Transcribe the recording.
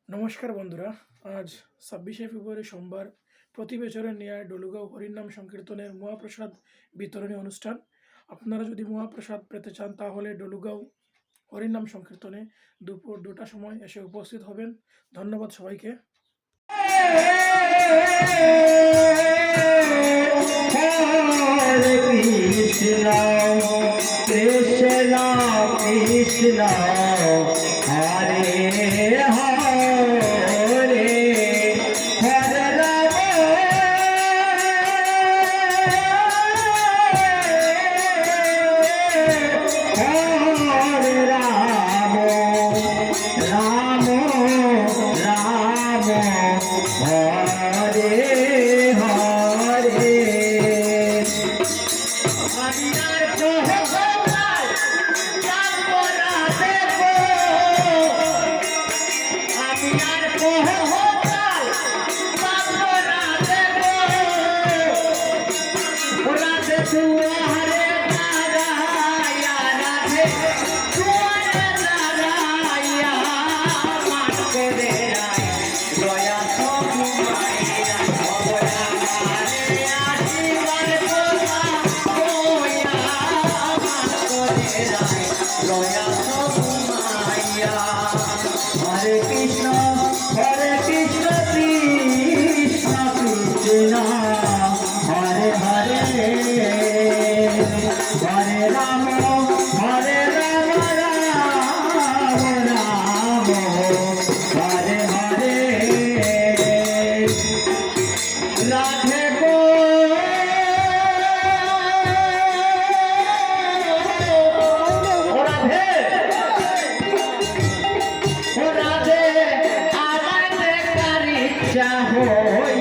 নমস্কার বন্ধুরা, আজ ২৬শে ফেব্রুয়ারি সোমবার। প্রতি বছরের ন্যায় ডলুগাঁও হরিনাম সংকীর্তনের মহাপ্রসাদ বিতরণী অনুষ্ঠান। আপনারা যদি মহাপ্রসাদ পেতে চান তাহলে ডলুগাঁও হরিনাম সংকীর্তনে দুপুর ২টার সময় এসে উপস্থিত হবেন। ধন্যবাদ সবাইকে। কৃষ্ণ কৃষ্ণ কৃষ্ণ হরে হরে হরে রাম হরে Ram Ram Ram Hare Hare Hare Krishna, Hare Krishna, Krishna Krishna, Hare Hare, Hare Rama, Hare Rama, Rama Rama, Hare Hare, Radhe Ho